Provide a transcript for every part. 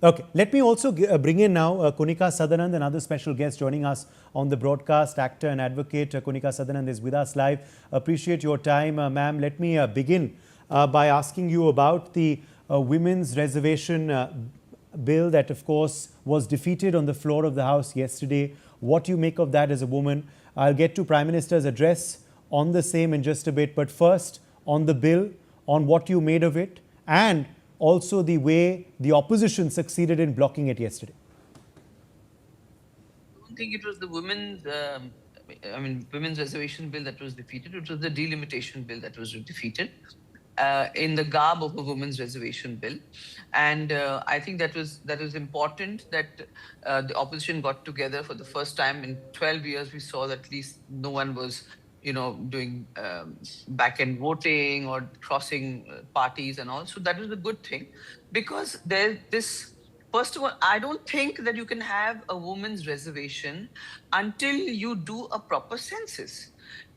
Okay, let me also bring in now Kunickaa Sadanand, another special guest joining us on the broadcast, actor and advocate. Kunickaa Sadanand is with us live. Appreciate your time, ma'am. Let me begin by asking you about the Women's Reservation Bill that, of course, was defeated on the floor of the House yesterday. What you make of that as a woman? I'll get to Prime Minister's address on the same in just a bit. But first, on the bill, on what you made of it, and also the way the opposition succeeded in blocking it yesterday. I don't think it was the Women's Reservation Bill that was defeated. It was the Delimitation Bill that was defeated in the garb of a Women's Reservation Bill. And I think that was important that the opposition got together for the first time in 12 years. We saw that at least no one was doing back-end voting or crossing parties and all. So that was a good thing, because first of all, I don't think that you can have a women's reservation until you do a proper census.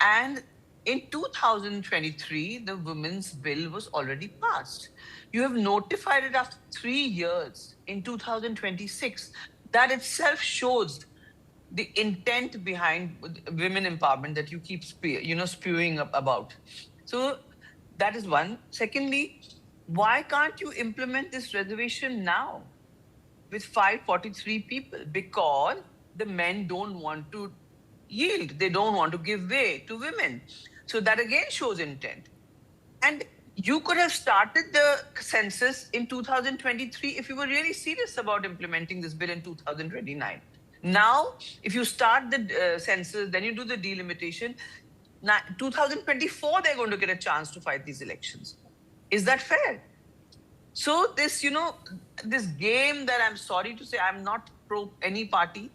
And in 2023, the Women's Bill was already passed. You have notified it after 3 years in 2026. That itself shows the intent behind women empowerment that you keep spewing about. So that is one. Secondly, why can't you implement this reservation now with 543 people? Because the men don't want to yield. They don't want to give way to women. So that again shows intent. And you could have started the census in 2023 if you were really serious about implementing this bill in 2029. Now, if you start the census, then you do the delimitation. Now, 2024, they're going to get a chance to fight these elections. Is that fair? So this, this game that I'm sorry to say, I'm not pro any party.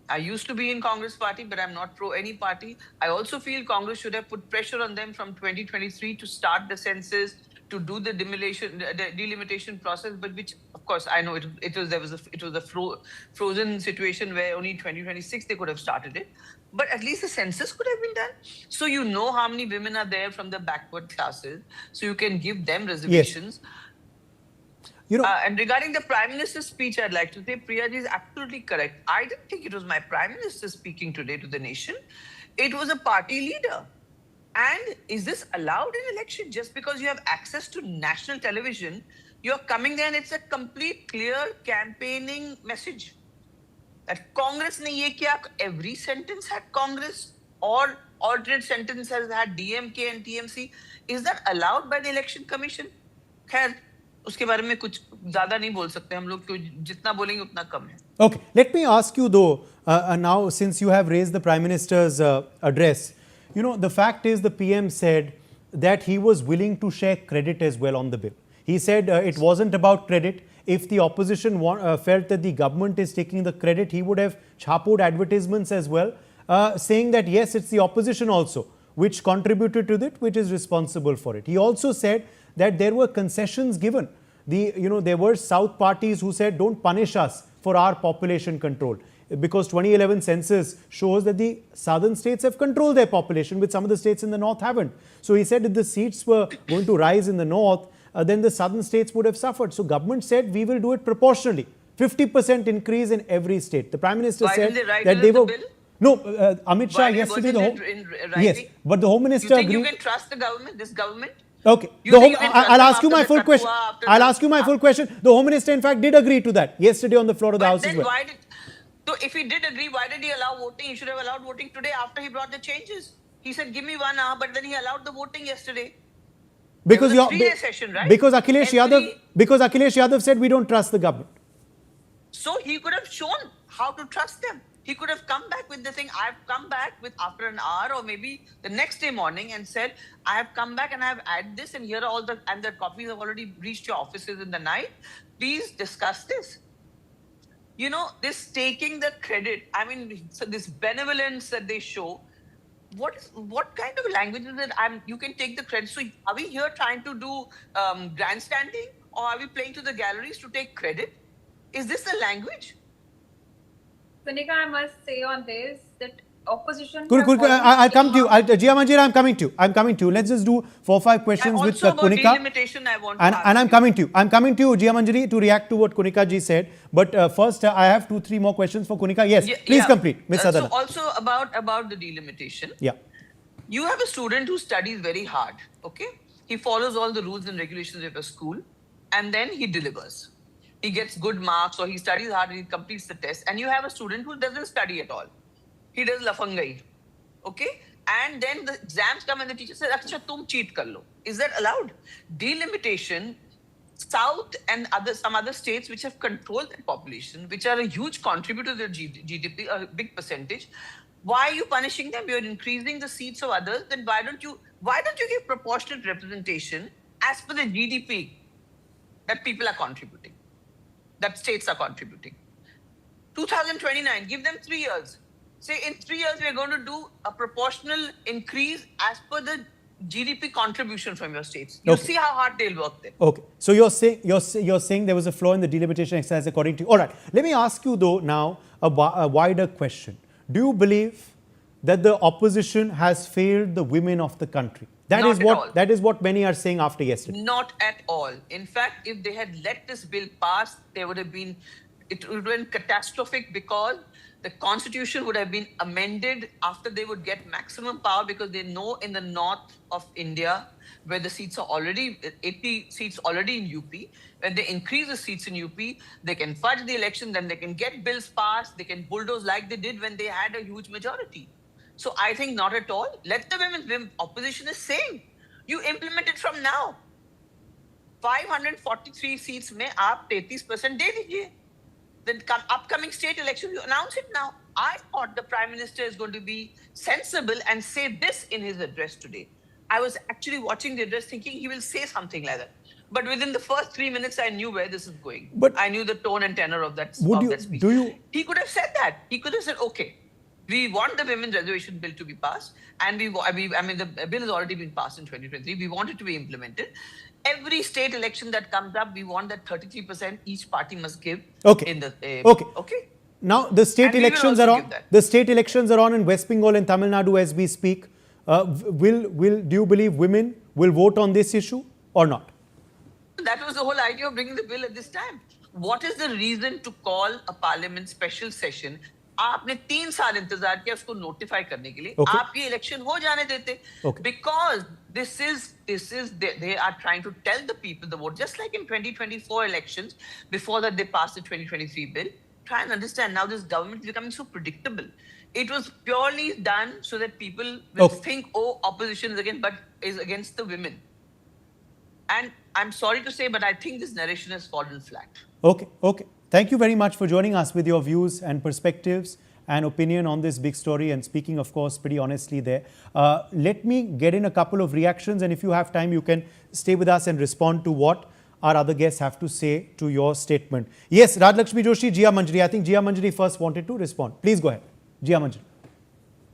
I used to be in Congress party, but I'm not pro any party. I also feel Congress should have put pressure on them from 2023 to start the census, to do the delimitation process, but which, of course, I know it was a frozen situation where only 2026 they could have started it, but at least the census could have been done. So you know how many women are there from the backward classes, so you can give them reservations. Yes. And regarding the Prime Minister's speech, I'd like to say Priyaji is absolutely correct. I didn't think it was my Prime Minister speaking today to the nation. It was a party leader. And is this allowed in election? Just because you have access to national television, you're coming there and it's a complete, clear campaigning message. That Congress ne ye kiya, every sentence had Congress, or alternate sentence has had DMK and TMC. Is that allowed by the Election Commission? Khair, उसके बारे में कुछ ज़्यादा नहीं बोल सकते हम लोग, जितना बोलेंगे उतना कम है. Okay, let me ask you though, now since you have raised the Prime Minister's address, the fact is the PM said that he was willing to share credit as well on the bill. He said it wasn't about credit. If the opposition felt that the government is taking the credit, he would have chapoed advertisements as well, saying that yes, it's the opposition also which contributed to it, which is responsible for it. He also said that there were concessions given. There were South parties who said, don't punish us for our population control. Because 2011 census shows that the southern states have controlled their population, which some of the states in the north haven't. So he said if the seats were going to rise in the north, then the southern states would have suffered. So government said we will do it proportionally. 50% increase in every state. The Prime Minister said that they were... No, Amit Shah yesterday... Yes, but the Home Minister agreed... You think you can trust the government, this government? Okay. I'll ask you my full question. I'll ask you my full question. The Home Minister, in fact, did agree to that yesterday on the floor of the House as well. So if he did agree, why did he allow voting? He should have allowed voting today after he brought the changes. He said, give me 1 hour, but then he allowed the voting yesterday. Because session, right? Because Akhilesh Yadav said we don't trust the government. So he could have shown how to trust them. He could have come back with the thing. I've come back with after an hour or maybe the next day morning and said, I have come back and I have added this, and here are all the copies have already reached your offices in the night. Please discuss this. This taking the credit, so this benevolence that they show, what kind of language is it? You can take the credit. So are we here trying to do grandstanding, or are we playing to the galleries to take credit? Is this the language? Kunickaa, I must say on this that opposition. I'll come to you. Jia Manjira, I'm coming to you. Let's just do 4-5 questions with Kunickaa. Delimitation, I want to ask and I'm coming to you. Jia Manjari, to react to what Kunickaa ji said. But first, I have 2-3 more questions for Kunickaa. Yes, please complete, Ms. Sadanand. So also about the delimitation. Yeah. You have a student who studies very hard, okay? He follows all the rules and regulations of a school, and then he delivers. He gets good marks, or he studies hard and he completes the test. And you have a student who doesn't study at all. He does lafangai, okay? And then the exams come and the teacher says, "Acha, tum cheat kar lo." Is that allowed? Delimitation, South and some other states which have controlled that population, which are a huge contributor to their GDP, a big percentage. Why are you punishing them? You're increasing the seats of others. Then why don't you give proportionate representation as per the GDP that people are contributing, that states are contributing? 2029, give them 3 years. Say in 3 years we are going to do a proportional increase as per the GDP contribution from your states. You'll see how hard they'll work then. Okay. So you're saying there was a flaw in the delimitation exercise according to you. All right. Let me ask you though now a wider question. Do you believe that the opposition has failed the women of the country? That is what many are saying after yesterday. Not at all. In fact, if they had let this bill pass, it would have been catastrophic, because the constitution would have been amended after they would get maximum power, because they know in the north of India, where the seats are already 80 seats already in UP, when they increase the seats in UP, they can fudge the election, then they can get bills passed, they can bulldoze like they did when they had a huge majority. So I think not at all. Let the women, opposition is saying, you implement it from now. 543 seats में आप 33% दे दीजिए. Then upcoming state election, you announce it now. I thought the Prime Minister is going to be sensible and say this in his address today. I was actually watching the address thinking he will say something like that. But within the first 3 minutes, I knew where this is going. But I knew the tone and tenor of that speech. He could have said that. He could have said, okay, we want the Women Reservation Bill to be passed. And the bill has already been passed in 2023. We want it to be implemented. Every state election that comes up, we want that 33% each party must give. Okay. In the, okay. Now the state elections are on. The state elections are on in West Bengal and Tamil Nadu as we speak. Do you believe women will vote on this issue or not? That was the whole idea of bringing the bill at this time. What is the reason to call a parliament special session? आपने 3 साल इंतजार किया उसको notify करने के लिए. आप ये इलेक्शन हो जाने देते. Because this is they are trying to tell the people the vote, just like in 2024 elections, before that they passed the 2023 bill. Try and understand, now this government is becoming so predictable. It was purely done so that people will think, oh, opposition is against the women. And I'm sorry to say, but I think this narration has fallen flat. Okay. Thank you very much for joining us with your views and perspectives and opinion on this big story, and speaking, of course, pretty honestly there. Let me get in a couple of reactions, and if you have time, you can stay with us and respond to what our other guests have to say to your statement. Yes, Rajlakshmi Joshi, Jia Manjari. I think Jia Manjari first wanted to respond. Please go ahead. Jia Manjari.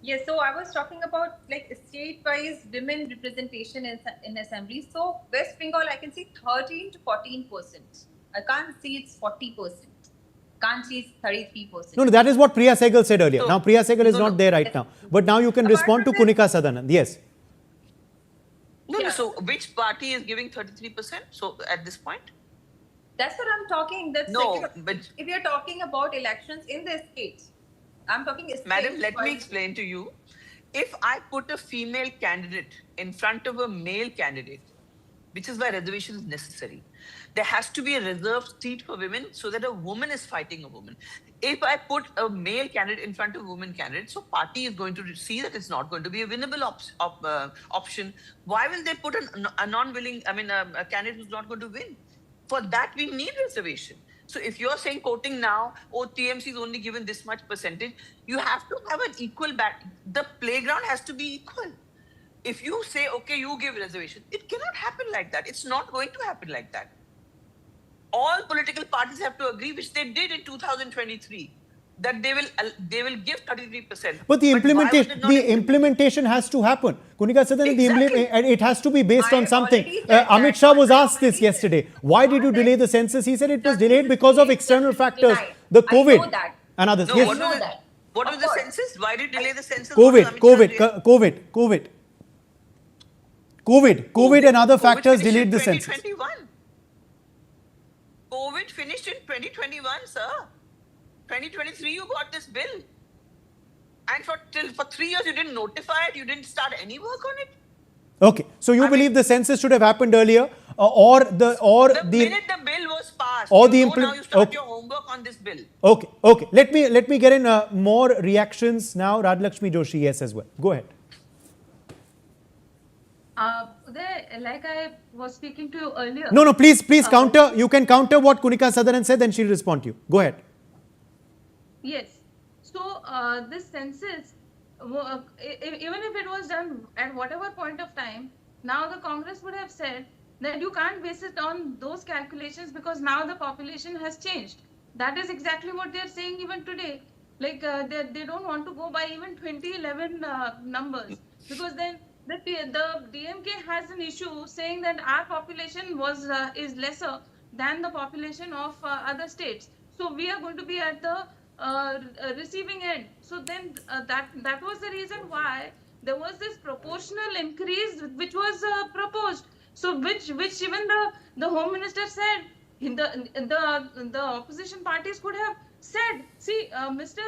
Yes, so I was talking about like state-wise women representation in assembly. So West Bengal, I can see 13 to 14%. I can't see it's 40%. Can't see it's 33%. No, that is what Priya Sehgal said earlier. Now Priya Sehgal is not there right now. But now you can respond to Kunickaa Sadanand. Yes. No, so which party is giving 33%? So at this point? That's what I'm talking. But if you're talking about elections in the states, I'm talking states. Madam, let me explain to you. If I put a female candidate in front of a male candidate, which is why reservation is necessary, there has to be a reserved seat for women so that a woman is fighting a woman. If I put a male candidate in front of a woman candidate, so party is going to see that it's not going to be a winnable option. Why will they put a non-willing, a candidate who's not going to win? For that, we need reservation. So if you're saying quoting now, oh, TMC is only given this much percentage, you have to have an equal back. The playground has to be equal. If you say, okay, you give reservation, it cannot happen like that. It's not going to happen like that. All political parties have to agree, which they did in 2023, that they will give 33%. But the implementation has to happen. Kunickaa Sadanand, it has to be based on something. Amit Shah was asked this yesterday. Why did you delay the census? He said it was delayed because of external factors, the COVID and others. Yes. What Of was the course. census? Why did you delay the census? What was Amit Shah's reaction? COVID and other COVID factors finished delayed in the census. 2021. COVID finished in 2021, sir. 2023, you got this bill. And for 3 years, you didn't notify it. You didn't start any work on it. Okay, so you believe the census should have happened earlier, The minute the bill was passed, or you the know now you start okay. your homework on this bill. Okay. Let me get in more reactions now. Radlakshmi Joshi, yes, as well. Go ahead. Like I was speaking to you earlier. No, please counter. You can counter what Kunickaa Sadanand said, then she'll respond to you. Go ahead. Yes. So this census, even if it was done at whatever point of time, now the Congress would have said that you can't base it on those calculations because now the population has changed. That is exactly what they are saying even today. Like they don't want to go by even 2011 numbers because then the DMK has an issue saying that our population is lesser than the population of other states. So we are going to be at the receiving end. So then that was the reason why there was this proportional increase which was proposed. So which even the Home Minister said in the opposition parties could have said, see, Mr.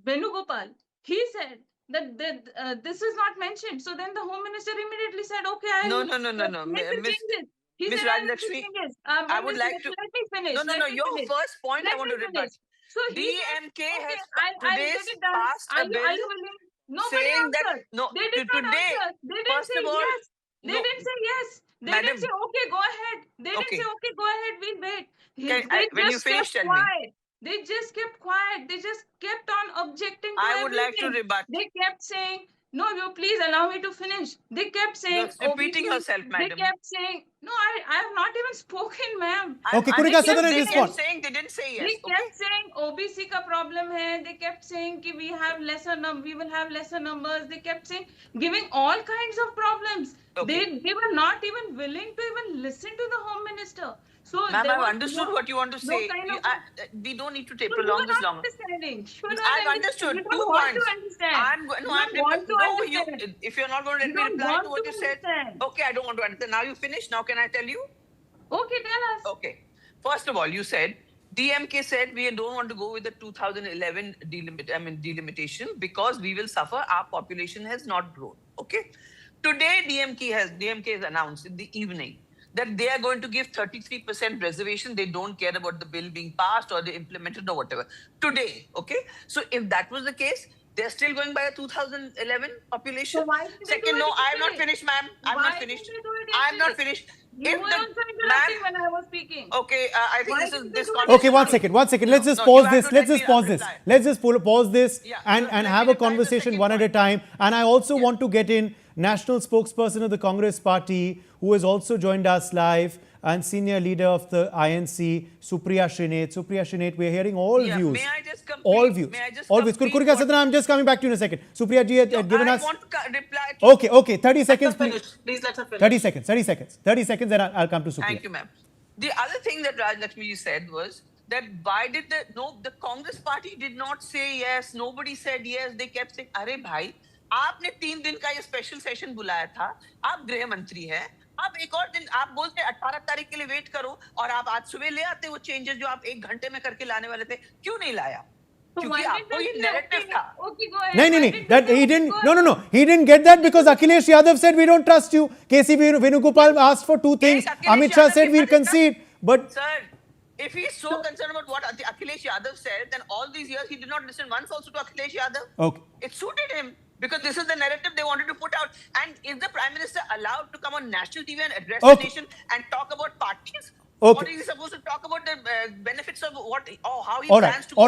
Venugopal, he said that this is not mentioned. So then the Home Minister immediately said, okay, No. make the Miss changes. He Miss said, I'll make the Rajlakshmi, changes. I would like to. Let me finish. No. Let me Your finish. first point I Let want me to rebut. finish. So he said, DMK okay, has I'll today's get it done. passed a Are bill you willing? Nobody saying that answered. no. They did not Today, answer. They didn't first say of all, yes. They no, didn't say yes. They madam. didn't say, okay, go ahead. They didn't say, Okay, okay, go ahead, we'll wait. They when you just finish, kept tell me. quiet. They just kept quiet. They just kept on objecting to I would like to everything. rebut. They kept saying, no, you please allow me to finish. They kept saying, You're repeating OBC. yourself, They madam. kept saying, no, I have not even spoken, ma'am. Okay, I'm Kunickaa saying Sadanand, they respond. kept saying they didn't say yes. They Okay. kept saying OBC ka problem hai. They kept saying ki we will have lesser numbers. They kept saying giving all kinds of problems. Okay. They were not even willing to even listen to the Home Minister. So Ma'am, there I've was understood what you want to no say. kind of. We don't need to So you prolong are this not longer. understanding. You are I've not understood You 2 don't want points. to understand. You want to understand. if you're not going to let You me don't reply want to what to you said, understand. okay, I don't want to understand. Now you finished. Now can I tell you? Okay, tell us. Okay. First of all, you said DMK said we don't want to go with the 2011 delimitation because we will suffer. Our population has not grown. Okay. Today, DMK has announced in the evening that they are going to give 33% reservation. They don't care about the bill being passed or they implemented or whatever. Today, okay. So if that was the case, they're still going by a 2011 population. So why didn't they do Second, it no, I am not yesterday? finished, ma'am. I'm Why not finished. didn't they do it I'm not yesterday? finished. You were also Man, interrupting when I was speaking. okay, I think Why this is didn't they this do it conversation. Okay, one second. Let's just you pause have this. to Let's let just me pause this. reply. Let's just pause this Yeah, and let me have a reply to the conversation second one at a point. time. And I also Yeah. want to get in national spokesperson of the Congress party who has also joined us live and senior leader of the INC, Supriya Shrinate. Supriya Shrinate, we're hearing all Yeah, views. may I just complete? All views. May I just All views. complete Kunickaa what- Sadanand, I'm just coming back to you in a second. Supriya ji had given I us. want to reply to Okay, 30 seconds, please. finish. Please let her finish. 30 seconds, then I'll come to Supriya. Thank you, ma'am. The other thing that Raj Lakshmi said was that why did the Congress party did not say yes, nobody said yes, they kept saying, अरे भाई, आपने 3 दिन का ये special session बुलाया था, आप गृह मंत्री हैं, आप एक और दिन आप बोलते 18 तारीख के लिए वेट करो और आप आज सुबह ले आते वो चेंजेस जो आप 1 घंटे में करके लाने वाले थे, क्यों नहीं लाया? So क्योंकि why आपको didn't ये they say, नैरेटिव okay, था. okay, go ahead. No, that he didn't. No. He didn't get that because Akhilesh Yadav said we don't trust you. KC Venugopal asked for 2 things. Yes, Amit Shah Yadav said ke we'll saath concede. But sir, if he's so concerned about what Akhilesh Yadav said, then all these years he did not listen once also to Akhilesh Yadav. okay. It suited him because this is the narrative they wanted to put out. And is the Prime Minister allowed to come on national TV and address the Okay. nation and talk about parties? Okay. Or is he supposed to talk about the benefits of what or how he All right. plans to